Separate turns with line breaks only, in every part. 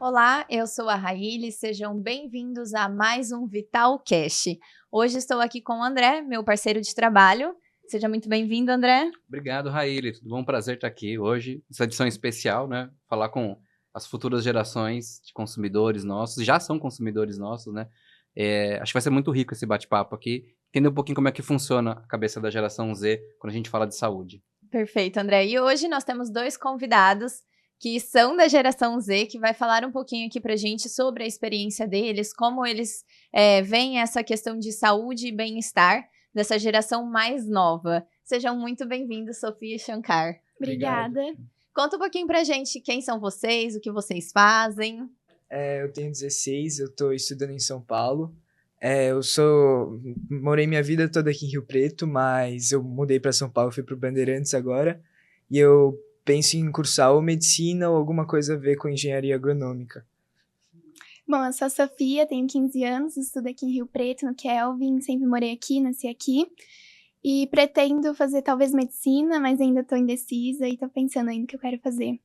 Olá, eu sou a Raíli, sejam bem-vindos a mais um Vitalcast. Hoje estou aqui com o André, meu parceiro de trabalho. Seja muito bem-vindo, André.
Obrigado, Raíli. Tudo bom? Prazer estar aqui hoje. Essa edição especial, né? Falar com as futuras gerações de consumidores nossos. Já são consumidores nossos, né? Acho que vai ser muito rico esse bate-papo aqui. Entender um pouquinho como é que funciona a cabeça da geração Z quando a gente fala de saúde.
Perfeito, André. E hoje nós temos dois convidados que são da geração Z, que vai falar um pouquinho aqui pra gente sobre a experiência deles, como eles veem essa questão de saúde e bem-estar dessa geração mais nova. Sejam muito bem-vindos, Sofia e Shankar.
Obrigada.
Conta um pouquinho pra gente quem são vocês, o que vocês fazem.
Eu tenho 16, eu tô estudando em São Paulo. Morei minha vida toda aqui em Rio Preto, mas eu mudei para São Paulo, fui pro Bandeirantes agora. E eu penso em cursar ou medicina ou alguma coisa a ver com engenharia agronômica.
Bom, eu sou a Sofia, tenho 15 anos, estudo aqui em Rio Preto, no Kelvin, sempre morei aqui, nasci aqui. E pretendo fazer talvez medicina, mas ainda tô indecisa e tô pensando ainda o que eu quero fazer.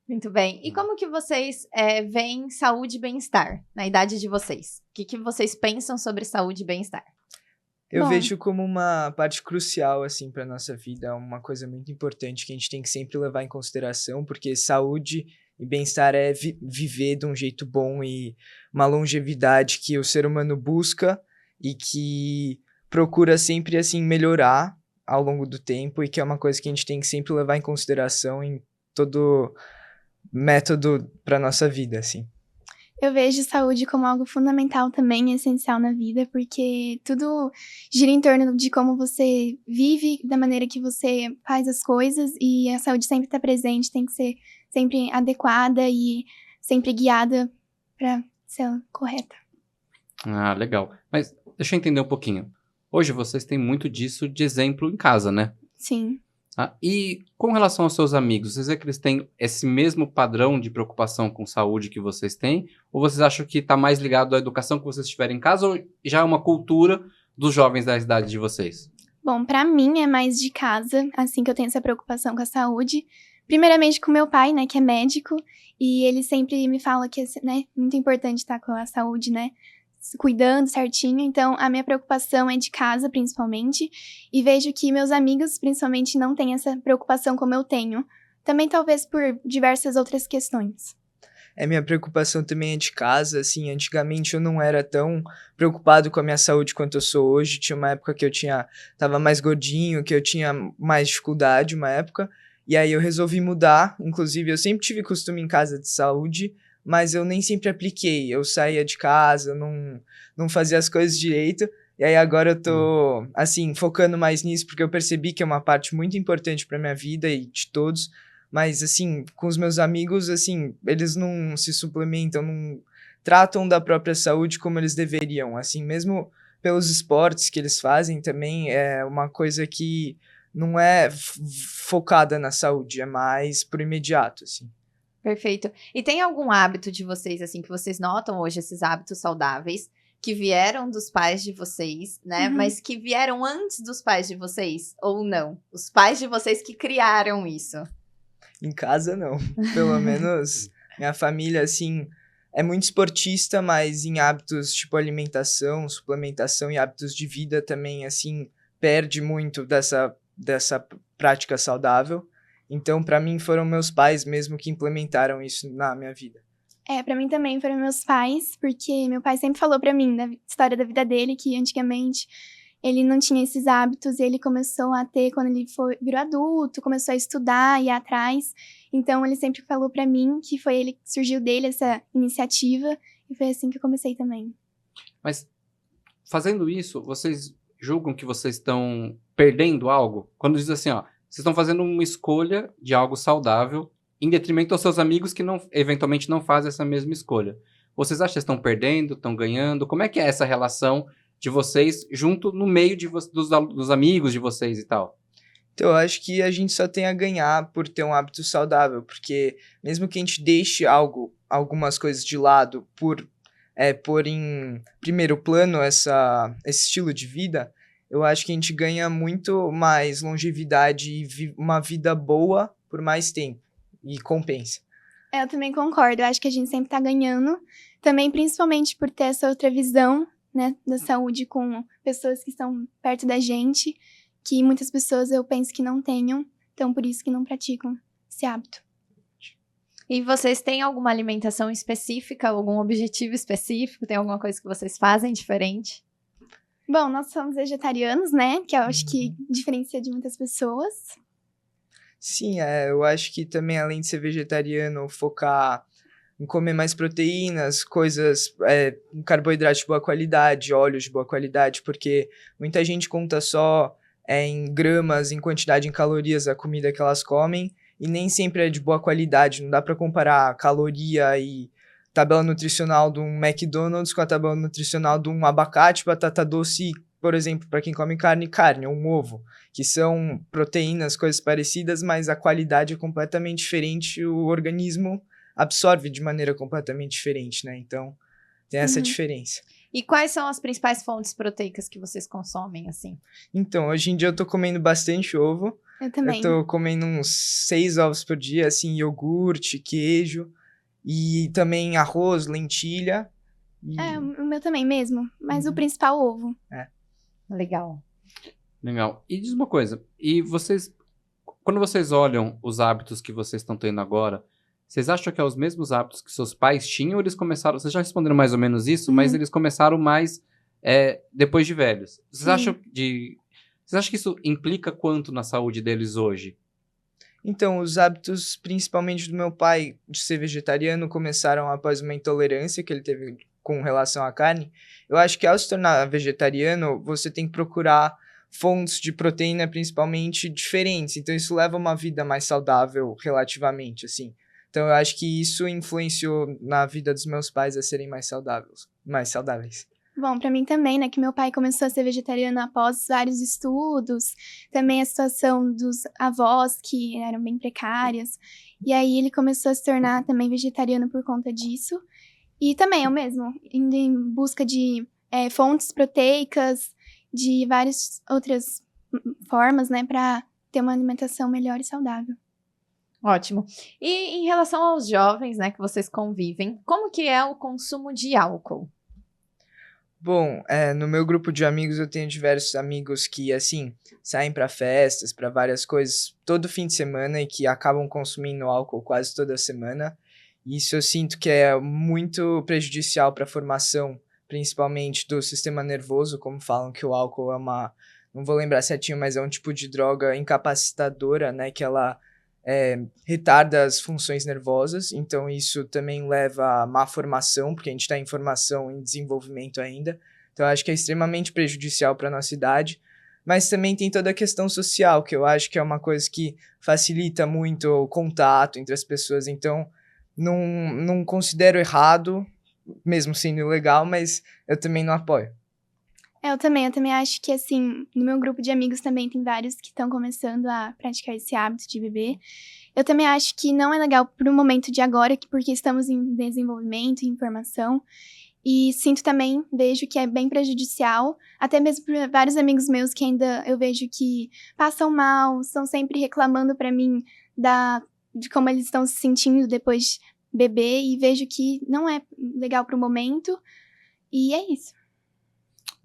Muito bem. E como que vocês veem saúde e bem-estar na idade de vocês? O que vocês pensam sobre saúde e bem-estar?
Eu vejo como uma parte crucial, assim, para nossa vida, uma coisa muito importante que a gente tem que sempre levar em consideração, porque saúde e bem-estar é viver de um jeito bom e uma longevidade que o ser humano busca e que procura sempre, assim, melhorar ao longo do tempo e que é uma coisa que a gente tem que sempre levar em consideração em todo método para nossa vida, assim.
Eu vejo saúde como algo fundamental também, essencial na vida, porque tudo gira em torno de como você vive, da maneira que você faz as coisas, e a saúde sempre tá presente, tem que ser sempre adequada e sempre guiada para ser correta.
Ah, legal. Mas deixa eu entender um pouquinho. Hoje vocês têm muito disso de exemplo em casa, né?
Sim.
E com relação aos seus amigos, vocês veem que eles têm esse mesmo padrão de preocupação com saúde que vocês têm? Ou vocês acham que está mais ligado à educação que vocês tiverem em casa ou já é uma cultura dos jovens da idade de vocês?
Bom, pra mim é mais de casa, assim que eu tenho essa preocupação com a saúde. Primeiramente com meu pai, né, que é médico, e ele sempre me fala que é, né, muito importante estar com a saúde, né, cuidando certinho. Então, a minha preocupação é de casa, principalmente, e vejo que meus amigos, principalmente, não têm essa preocupação como eu tenho. Também, talvez, por diversas outras questões.
Minha preocupação também é de casa, assim, antigamente eu não era tão preocupado com a minha saúde quanto eu sou hoje. Tinha uma época que tava mais gordinho, que eu tinha mais dificuldade, uma época, e aí eu resolvi mudar. Inclusive, eu sempre tive costume em casa de saúde, mas eu nem sempre apliquei. Eu saía de casa, não fazia as coisas direito. E aí agora eu tô, assim, focando mais nisso, porque eu percebi que é uma parte muito importante pra minha vida e de todos. Mas, assim, com os meus amigos, assim, eles não se suplementam, não tratam da própria saúde como eles deveriam. Assim, mesmo pelos esportes que eles fazem também, é uma coisa que não é focada na saúde, é mais pro imediato, assim.
Perfeito. E tem algum hábito de vocês, assim, que vocês notam hoje, esses hábitos saudáveis, que vieram dos pais de vocês, né?
Uhum.
Mas que vieram antes dos pais de vocês, ou não? Os pais de vocês que criaram isso.
Em casa, não. Pelo menos minha família, assim, é muito esportista, mas em hábitos tipo alimentação, suplementação e hábitos de vida também, assim, perde muito dessa prática saudável. Então, pra mim, foram meus pais mesmo que implementaram isso na minha vida.
Pra mim também foram meus pais, porque meu pai sempre falou pra mim da história da vida dele, que antigamente ele não tinha esses hábitos e ele começou a ter quando ele virou adulto, começou a estudar, ir atrás. Então, ele sempre falou pra mim que foi ele que surgiu dele essa iniciativa e foi assim que eu comecei também.
Mas fazendo isso, vocês julgam que vocês estão perdendo algo? Quando diz assim, ó, vocês estão fazendo uma escolha de algo saudável em detrimento aos seus amigos que eventualmente não fazem essa mesma escolha. Vocês acham que estão perdendo, estão ganhando? Como é que é essa relação de vocês junto no meio dos amigos de vocês e tal?
Então, eu acho que a gente só tem a ganhar por ter um hábito saudável, porque mesmo que a gente deixe algumas coisas de lado por pôr em primeiro plano esse estilo de vida, eu acho que a gente ganha muito mais longevidade e uma vida boa por mais tempo, e compensa.
Eu também concordo, eu acho que a gente sempre tá ganhando. Também, principalmente por ter essa outra visão, né, da saúde com pessoas que estão perto da gente, que muitas pessoas eu penso que não tenham, então por isso que não praticam esse hábito.
E vocês têm alguma alimentação específica, algum objetivo específico? Tem alguma coisa que vocês fazem diferente?
Bom, nós somos vegetarianos, né, que eu acho que diferencia de muitas pessoas.
Sim, eu acho que também, além de ser vegetariano, focar em comer mais proteínas, coisas, um carboidrato de boa qualidade, óleos de boa qualidade, porque muita gente conta só em gramas, em quantidade, em calorias a comida que elas comem, e nem sempre é de boa qualidade. Não dá para comparar a caloria e tabela nutricional de um McDonald's com a tabela nutricional de um abacate, batata doce, por exemplo, para quem come carne, ou um ovo, que são proteínas, coisas parecidas, mas a qualidade é completamente diferente, o organismo absorve de maneira completamente diferente, né? Então, tem essa diferença.
E quais são as principais fontes proteicas que vocês consomem, assim?
Então, hoje em dia eu tô comendo bastante ovo.
Eu também.
Eu tô comendo uns 6 ovos por dia, assim, iogurte, queijo, e também arroz, lentilha.
O meu também mesmo, mas o principal, ovo.
Legal.
Legal. E diz uma coisa, e vocês, quando vocês olham os hábitos que vocês estão tendo agora, vocês acham que é os mesmos hábitos que seus pais tinham ou eles começaram, vocês já responderam mais ou menos isso, mas eles começaram mais depois de velhos. Vocês acham que isso implica quanto na saúde deles hoje?
Então, os hábitos, principalmente do meu pai, de ser vegetariano, começaram após uma intolerância que ele teve com relação à carne. Eu acho que ao se tornar vegetariano, você tem que procurar fontes de proteína, principalmente, diferentes. Então, isso leva a uma vida mais saudável, relativamente, assim. Então, eu acho que isso influenciou na vida dos meus pais a serem mais saudáveis.
Bom, pra mim também, né, que meu pai começou a ser vegetariano após vários estudos, também a situação dos avós que eram bem precárias, e aí ele começou a se tornar também vegetariano por conta disso, e também eu mesmo, indo em busca de fontes proteicas, de várias outras formas, né, pra ter uma alimentação melhor e saudável.
Ótimo. E em relação aos jovens, né, que vocês convivem, como que é o consumo de álcool?
Bom, no meu grupo de amigos eu tenho diversos amigos que, assim, saem para festas, para várias coisas todo fim de semana e que acabam consumindo álcool quase toda semana. Isso eu sinto que é muito prejudicial para a formação, principalmente do sistema nervoso, como falam que o álcool é não vou lembrar certinho, mas é um tipo de droga incapacitadora, né, que ela retarda as funções nervosas, então isso também leva a má formação, porque a gente está em formação, em desenvolvimento ainda, então eu acho que é extremamente prejudicial para a nossa idade, mas também tem toda a questão social, que eu acho que é uma coisa que facilita muito o contato entre as pessoas, então não considero errado, mesmo sendo ilegal, mas eu também não apoio.
Eu também acho que, assim, no meu grupo de amigos também tem vários que estão começando a praticar esse hábito de beber. Eu também acho que não é legal pro momento de agora, porque estamos em desenvolvimento, em formação. E sinto também, vejo que é bem prejudicial, até mesmo para vários amigos meus que ainda eu vejo que passam mal, estão sempre reclamando pra mim de como eles estão se sentindo depois de beber, e vejo que não é legal pro momento, e é isso.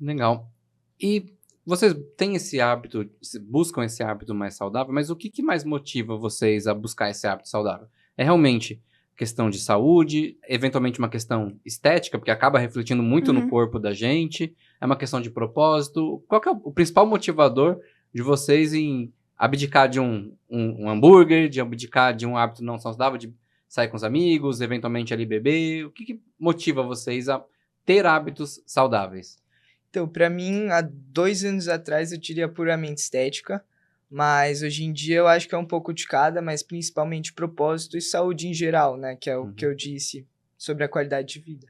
Legal. E vocês têm esse hábito, buscam esse hábito mais saudável, mas o que mais motiva vocês a buscar esse hábito saudável? É realmente questão de saúde, eventualmente uma questão estética, porque acaba refletindo muito no corpo da gente, é uma questão de propósito? Qual que é o principal motivador de vocês em abdicar de um hambúrguer, de abdicar de um hábito não saudável, de sair com os amigos, eventualmente ali beber? O que motiva vocês a ter hábitos saudáveis?
Então, para mim, há 2 anos atrás eu diria puramente estética, mas hoje em dia eu acho que é um pouco de cada, mas principalmente propósito e saúde em geral, né? Que é o que eu disse sobre a qualidade de vida.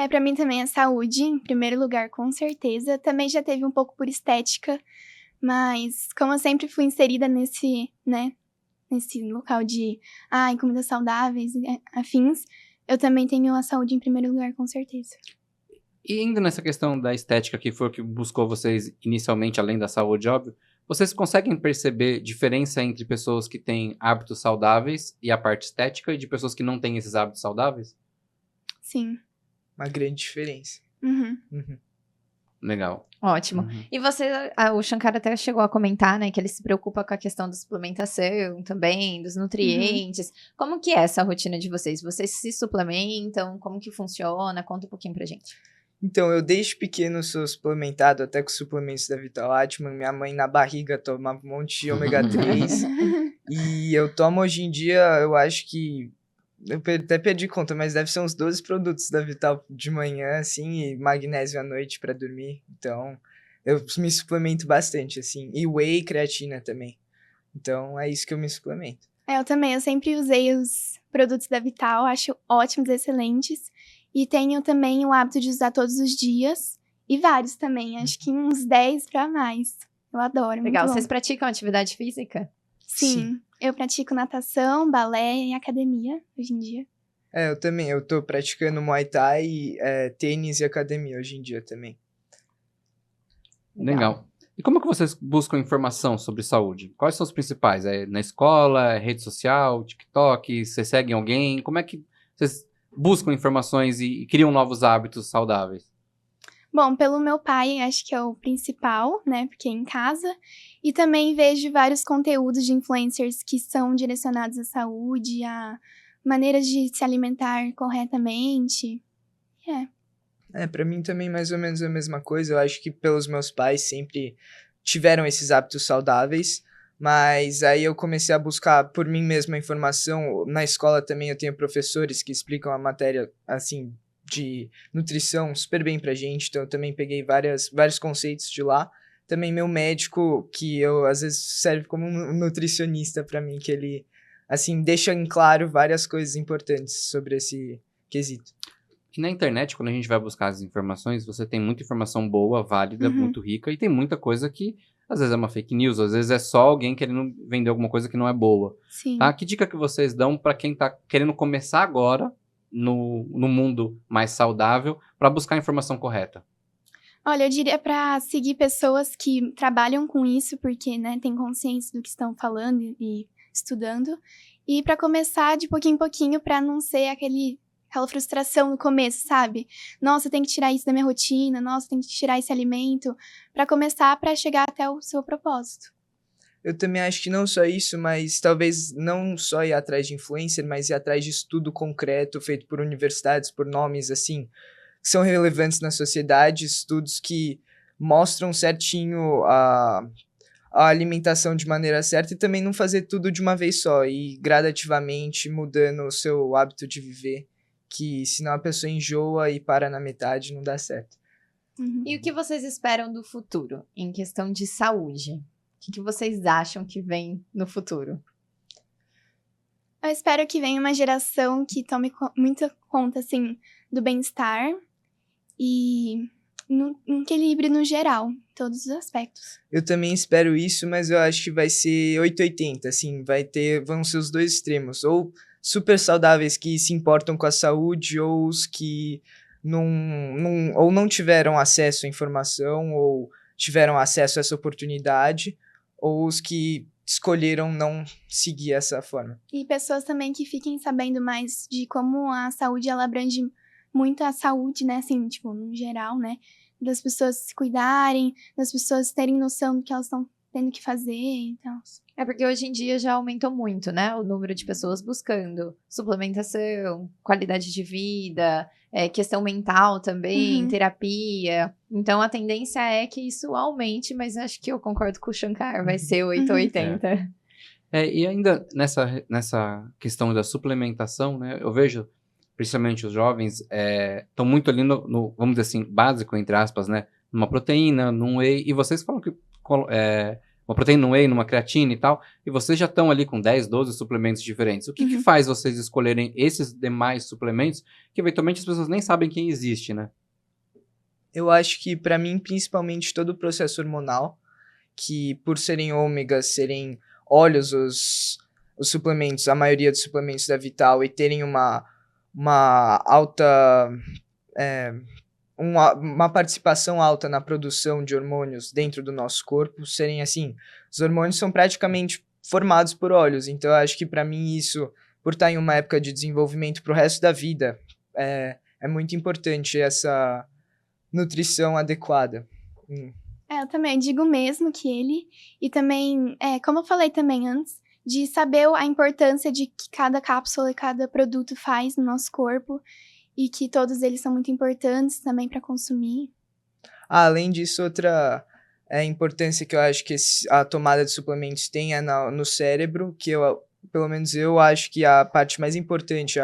Pra mim também é saúde, em primeiro lugar, com certeza. Também já teve um pouco por estética, mas como eu sempre fui inserida nesse local de comidas saudáveis e afins, eu também tenho a saúde em primeiro lugar, com certeza.
E indo nessa questão da estética, que foi o que buscou vocês inicialmente, além da saúde, óbvio, Vocês conseguem perceber diferença entre pessoas que têm hábitos saudáveis e a parte estética e de pessoas que não têm esses hábitos saudáveis?
Sim.
Uma grande diferença.
Uhum.
Uhum.
Legal.
Ótimo.
Uhum.
E o Shankar até chegou a comentar, né, que ele se preocupa com a questão da suplementação também, dos nutrientes. Como que é essa rotina de vocês? Vocês se suplementam? Como que funciona? Conta um pouquinho pra gente.
Então, eu desde pequeno sou suplementado até com suplementos da Vital Atman. Minha mãe na barriga tomava um monte de ômega 3. E eu tomo hoje em dia, eu acho que... Eu até perdi conta, mas deve ser uns 12 produtos da Vital de manhã, assim, e magnésio à noite pra dormir. Então, eu me suplemento bastante, assim. E whey e creatina também. Então, é isso que eu me suplemento.
Eu também, eu sempre usei os produtos da Vital, acho ótimos, excelentes. E tenho também o hábito de usar todos os dias. E vários também, acho que uns 10 pra mais. Eu adoro,
Legal.
muito bom.
Vocês praticam atividade física?
Sim, eu pratico natação, balé e academia hoje em dia.
Eu também. Eu tô praticando Muay Thai, tênis e academia hoje em dia também.
Legal. E como que vocês buscam informação sobre saúde? Quais são os principais? É na escola, é rede social, TikTok? Vocês seguem alguém? Como é que vocês buscam informações e criam novos hábitos saudáveis?
Bom, pelo meu pai, acho que é o principal, né? Porque é em casa. E também vejo vários conteúdos de influencers que são direcionados à saúde, a maneiras de se alimentar corretamente.
Pra mim também mais ou menos a mesma coisa. Eu acho que pelos meus pais sempre tiveram esses hábitos saudáveis, mas aí eu comecei a buscar por mim mesmo a informação. Na escola também eu tenho professores que explicam a matéria, assim, de nutrição super bem pra gente, então eu também peguei vários conceitos de lá. Também meu médico, que eu às vezes serve como um nutricionista pra mim, que ele, assim, deixa em claro várias coisas importantes sobre esse quesito.
E na internet, quando a gente vai buscar as informações, você tem muita informação boa, válida,
Uhum.
muito rica, e tem muita coisa que às vezes é uma fake news, às vezes é só alguém querendo vender alguma coisa que não é boa.
Sim.
Tá? Que dica que vocês dão para quem tá querendo começar agora no mundo mais saudável para buscar a informação correta?
Olha, eu diria pra seguir pessoas que trabalham com isso, porque, né, tem consciência do que estão falando e estudando. E pra começar de pouquinho em pouquinho, pra não ser aquela frustração no começo, sabe? Nossa, eu tenho que tirar isso da minha rotina, nossa, eu tenho que tirar esse alimento. Pra começar, pra chegar até o seu propósito.
Eu também acho que não só isso, mas talvez não só ir atrás de influencer, mas ir atrás de estudo concreto feito por universidades, por nomes, assim, que são relevantes na sociedade, estudos que mostram certinho a alimentação de maneira certa e também não fazer tudo de uma vez só, e gradativamente mudando o seu hábito de viver, que senão a pessoa enjoa e para na metade, não dá certo.
Uhum.
E o que vocês esperam do futuro em questão de saúde? O que vocês acham que vem no futuro?
Eu espero que venha uma geração que tome muita conta, assim, do bem-estar e um equilíbrio no geral, em todos os aspectos.
Eu também espero isso, mas eu acho que vai ser 880, assim, vão ser os dois extremos, ou super saudáveis que se importam com a saúde, ou os que não tiveram acesso à informação, ou tiveram acesso a essa oportunidade, ou os que escolheram não seguir essa forma.
E pessoas também que fiquem sabendo mais de como a saúde, ela abrange muito a saúde, né, assim, tipo, no geral, né, das pessoas se cuidarem, das pessoas terem noção do que elas estão tendo que fazer e tal.
É porque hoje em dia já aumentou muito, né? O número de pessoas buscando suplementação, qualidade de vida, questão mental também,
Uhum.
terapia. Então a tendência é que isso aumente, mas acho que eu concordo com o Shankar, vai ser 880.
E ainda nessa questão da suplementação, né? Eu vejo, principalmente os jovens, estão muito ali no, vamos dizer assim, básico, entre aspas, né? Numa proteína, num whey, e vocês falam que uma proteína no whey, numa creatina e tal, e vocês já estão ali com 10, 12 suplementos diferentes. O que faz vocês escolherem esses demais suplementos que eventualmente as pessoas nem sabem quem existe, né?
Eu acho que, pra mim, principalmente todo o processo hormonal, que por serem ômegas, serem óleos os suplementos, a maioria dos suplementos da Vital, e terem uma alta uma participação alta na produção de hormônios dentro do nosso corpo, serem assim, os hormônios são praticamente formados por óleos, então eu acho que para mim isso, por estar em uma época de desenvolvimento para o resto da vida, é muito importante essa nutrição adequada.
Eu também digo mesmo que ele, e também, como eu falei também antes, de saber a importância de que cada cápsula e cada produto faz no nosso corpo, e que todos eles são muito importantes também para consumir.
Além disso, outra importância que eu acho que a tomada de suplementos tem no cérebro, que pelo menos eu acho que a parte mais importante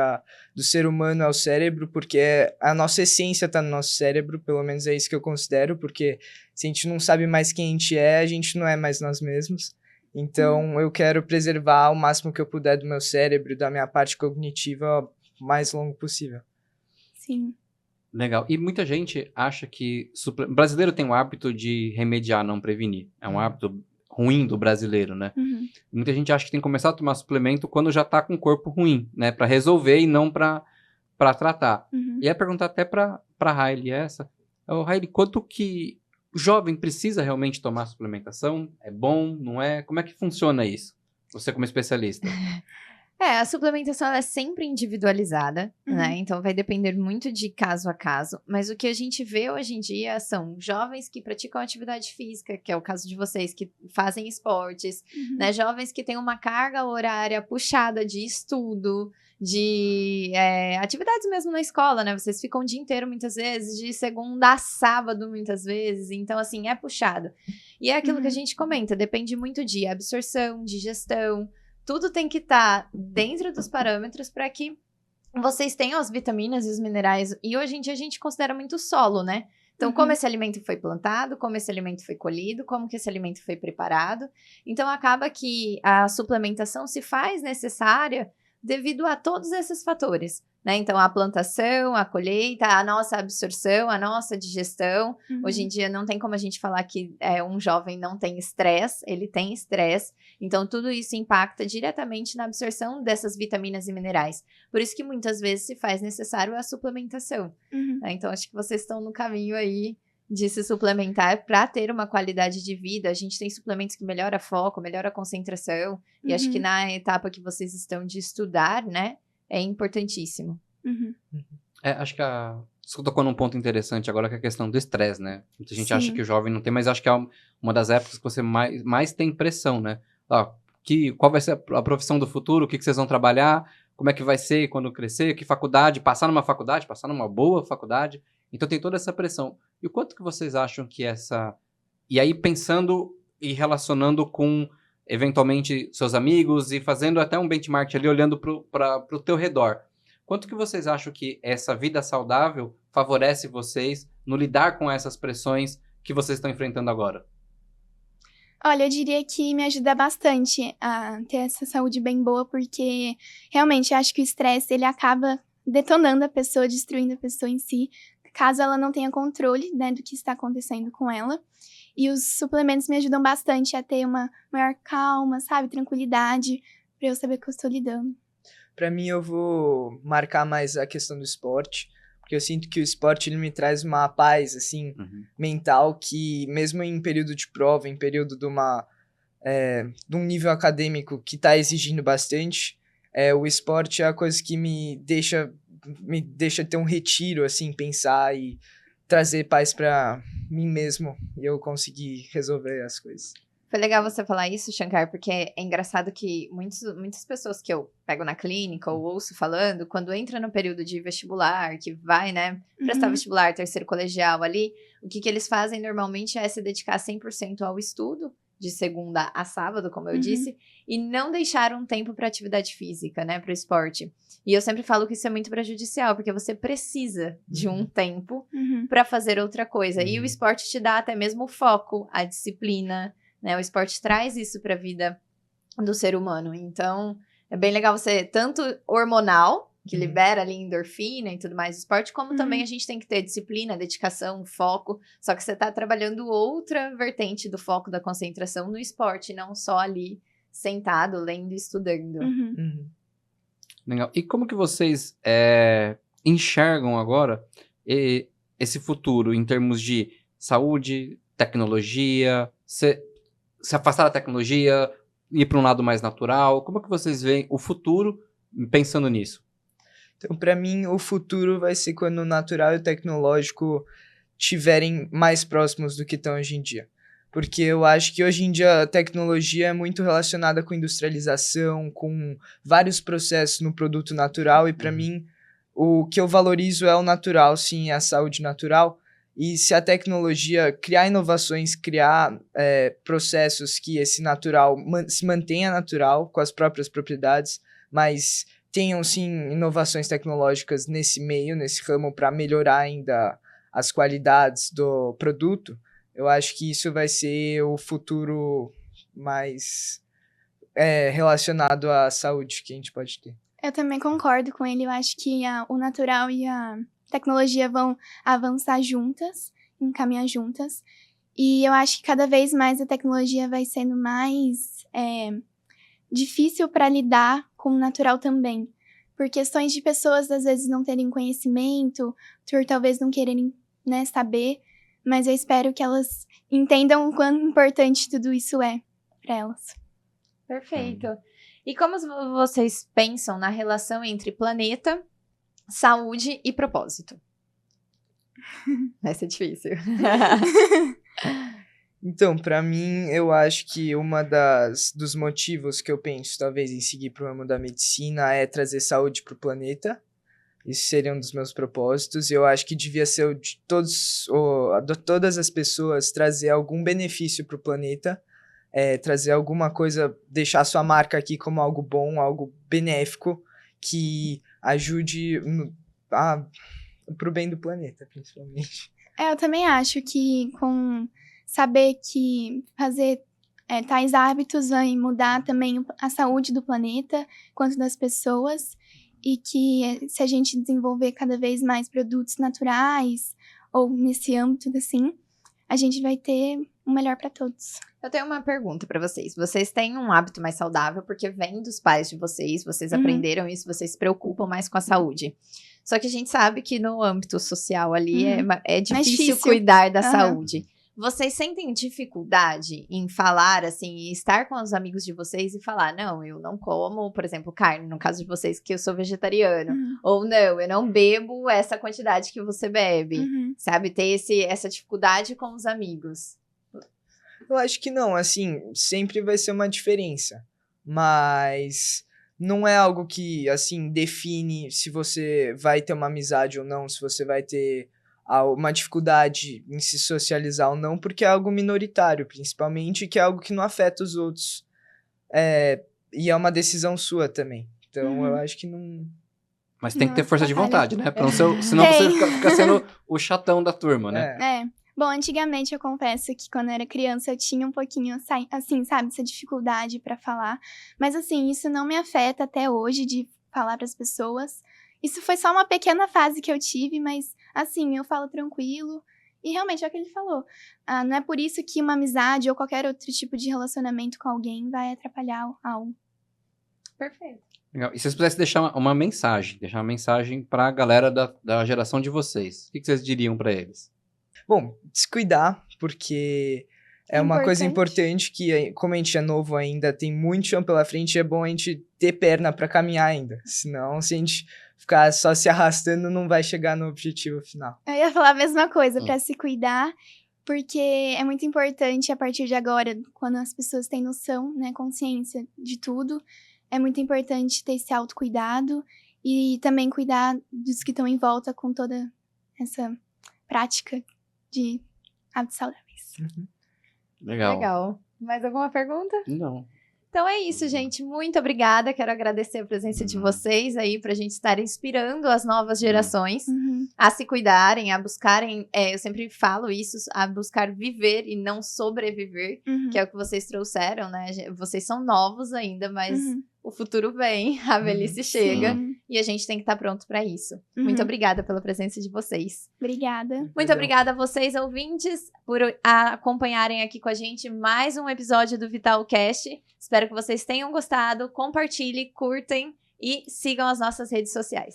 do ser humano é o cérebro, porque a nossa essência está no nosso cérebro, pelo menos é isso que eu considero, porque se a gente não sabe mais quem a gente não é mais nós mesmos. Então, eu quero preservar o máximo que eu puder do meu cérebro, da minha parte cognitiva, o mais longo possível.
Sim.
Legal. E muita gente acha que... O brasileiro tem o hábito de remediar, não prevenir. É um hábito ruim do brasileiro, né?
Uhum.
Muita gente acha que tem que começar a tomar suplemento quando já tá com o corpo ruim, né? Pra resolver e não pra tratar.
Uhum.
E ia perguntar até pra Hailey Hailey, quanto que o jovem precisa realmente tomar suplementação? É bom, não é? Como é que funciona isso? Você como especialista.
A suplementação ela é sempre individualizada,
Uhum.
né? Então vai depender muito de caso a caso. Mas o que a gente vê hoje em dia são jovens que praticam atividade física, que é o caso de vocês, que fazem esportes,
Uhum.
né? Jovens que têm uma carga horária puxada de estudo, de atividades mesmo na escola, né? Vocês ficam o dia inteiro, muitas vezes, de segunda a sábado, muitas vezes. Então, assim, é puxado. E é aquilo que a gente comenta, depende muito de absorção, digestão. Tudo tem que estar dentro dos parâmetros para que vocês tenham as vitaminas e os minerais. E hoje em dia a gente considera muito solo, né? Então, como esse alimento foi plantado, como esse alimento foi colhido, como que esse alimento foi preparado. Então, acaba que a suplementação se faz necessária devido a todos esses fatores, né? Então, a plantação, a colheita, a nossa absorção, a nossa digestão.
Uhum.
Hoje em dia, não tem como a gente falar que um jovem não tem estresse, ele tem estresse. Então, tudo isso impacta diretamente na absorção dessas vitaminas e minerais. Por isso que muitas vezes se faz necessário a suplementação.
Uhum.
Né? Então, acho que vocês estão no caminho aí de se suplementar para ter uma qualidade de vida. A gente tem suplementos que melhoram foco, melhoram a concentração. E acho que na etapa que vocês estão de estudar, né, é importantíssimo.
Uhum.
Acho que você tocou num ponto interessante agora, que é a questão do estresse, né? Muita gente acha
Sim.
que o jovem não tem, mas acho que é uma das épocas que você mais tem pressão, né? Qual vai ser a profissão do futuro? O que vocês vão trabalhar? Como é que vai ser quando crescer? Que faculdade? Passar numa boa faculdade? Então tem toda essa pressão. E o quanto que vocês acham que E aí pensando e relacionando com, eventualmente, seus amigos e fazendo até um benchmark ali, olhando para o teu redor. Quanto que vocês acham que essa vida saudável favorece vocês no lidar com essas pressões que vocês estão enfrentando agora?
Olha, eu diria que me ajuda bastante a ter essa saúde bem boa, porque realmente acho que o estresse, ele acaba detonando a pessoa, destruindo a pessoa em si, caso ela não tenha controle, né, do que está acontecendo com ela. E os suplementos me ajudam bastante a ter uma maior calma, sabe, tranquilidade, pra eu saber que eu estou lidando.
Pra mim, eu vou marcar mais a questão do esporte, porque eu sinto que o esporte ele me traz uma paz, assim, mental, que mesmo em período de prova, em período de um nível acadêmico que tá exigindo bastante, o esporte é a coisa que me deixa ter um retiro, assim, pensar e trazer paz pra mim mesmo, e eu conseguir resolver as coisas.
Foi legal você falar isso, Shankar, porque é engraçado que muitas pessoas que eu pego na clínica ou ouço falando, quando entra no período de vestibular, que vai, né, prestar vestibular, terceiro colegial ali, o que eles fazem normalmente é se dedicar 100% ao estudo, de segunda a sábado, como eu disse, e não deixar um tempo para atividade física, né, para o esporte. E eu sempre falo que isso é muito prejudicial, porque você precisa de um tempo para fazer outra coisa. E o esporte te dá até mesmo o foco, a disciplina, né? O esporte traz isso para a vida do ser humano. Então, é bem legal você, tanto hormonal, que libera ali endorfina e tudo mais do esporte, como também a gente tem que ter disciplina, dedicação, foco. Só que você tá trabalhando outra vertente do foco, da concentração no esporte, não só ali sentado, lendo e estudando.
Legal. E como que vocês enxergam agora esse futuro em termos de saúde, tecnologia, se afastar da tecnologia, ir para um lado mais natural? Como é que vocês veem o futuro pensando nisso?
Então, para mim, o futuro vai ser quando o natural e o tecnológico estiverem mais próximos do que estão hoje em dia. Porque eu acho que hoje em dia a tecnologia é muito relacionada com industrialização, com vários processos no produto natural, e para mim, o que eu valorizo é o natural, sim, a saúde natural. E se a tecnologia criar inovações, criar processos que esse natural se mantenha natural, com as próprias propriedades, mas tenham, sim, inovações tecnológicas nesse meio, nesse ramo, para melhorar ainda as qualidades do produto, eu acho que isso vai ser o futuro mais relacionado à saúde que a gente pode ter.
Eu também concordo com ele. Eu acho que o natural e a tecnologia vão avançar juntas, encaminhar juntas. E eu acho que cada vez mais a tecnologia vai sendo mais difícil para lidar com o natural também. Por questões de pessoas, às vezes, não terem conhecimento, por talvez não quererem, né, saber. Mas eu espero que elas entendam o quão importante tudo isso é para elas.
Perfeito. E como vocês pensam na relação entre planeta, saúde e propósito? Vai ser difícil.
Então, para mim, eu acho que dos motivos que eu penso, talvez, em seguir pro ramo da medicina é trazer saúde pro planeta. Isso seria um dos meus propósitos. E eu acho que devia ser o de todas as pessoas trazer algum benefício pro planeta, trazer alguma coisa, deixar sua marca aqui como algo bom, algo benéfico, que ajude pro bem do planeta, principalmente.
Eu também acho que com saber que fazer tais hábitos vai mudar também a saúde do planeta, quanto das pessoas, e que se a gente desenvolver cada vez mais produtos naturais, ou nesse âmbito assim, a gente vai ter o melhor para todos.
Eu tenho uma pergunta para vocês. Vocês têm um hábito mais saudável porque vem dos pais de vocês aprenderam isso, vocês se preocupam mais com a saúde. Só que a gente sabe que no âmbito social ali é difícil cuidar da saúde. Vocês sentem dificuldade em falar, assim, estar com os amigos de vocês e falar, não, eu não como, por exemplo, carne, no caso de vocês, que eu sou vegetariano. Ou não, eu não bebo essa quantidade que você bebe. Sabe? Ter essa dificuldade com os amigos.
Eu acho que não, assim, sempre vai ser uma diferença. Mas não é algo que, assim, define se você vai ter uma amizade ou não, se você vai ter uma dificuldade em se socializar ou não, porque é algo minoritário, principalmente, que é algo que não afeta os outros. E é uma decisão sua também. Então, eu acho que não...
Mas tem que ter força de vontade, né? Senão você fica sendo o chatão da turma, né?
Bom, antigamente eu confesso que quando eu era criança eu tinha um pouquinho, assim, sabe, essa dificuldade pra falar. Mas assim, isso não me afeta até hoje de falar pras pessoas. Isso foi só uma pequena fase que eu tive, mas assim, eu falo tranquilo. E realmente é o que ele falou. Não é por isso que uma amizade ou qualquer outro tipo de relacionamento com alguém vai atrapalhar algo.
Perfeito.
Legal. E se vocês pudessem deixar uma mensagem pra galera da geração de vocês, o que vocês diriam pra eles?
Bom, se cuidar, porque é uma coisa importante que, como a gente é novo ainda, tem muito chão pela frente, é bom a gente ter perna pra caminhar ainda. Senão, se a gente ficar só se arrastando, não vai chegar no objetivo final.
Eu ia falar a mesma coisa, pra se cuidar, porque é muito importante a partir de agora, quando as pessoas têm noção, né, consciência de tudo, é muito importante ter esse autocuidado e também cuidar dos que estão em volta com toda essa prática de hábitos saudáveis.
Legal.
Mais alguma pergunta?
Não.
Então é isso, gente. Muito obrigada. Quero agradecer a presença de vocês aí pra gente estar inspirando as novas gerações a se cuidarem, a buscarem, eu sempre falo isso, a buscar viver e não sobreviver, que é o que vocês trouxeram, né? Vocês são novos ainda, mas o futuro vem, a velhice chega e a gente tem que estar pronto pra isso. Muito obrigada pela presença de vocês.
Obrigada.
Muito obrigada a vocês, ouvintes, por acompanharem aqui com a gente mais um episódio do Vitalcast. Espero que vocês tenham gostado. Compartilhem, curtem e sigam as nossas redes sociais.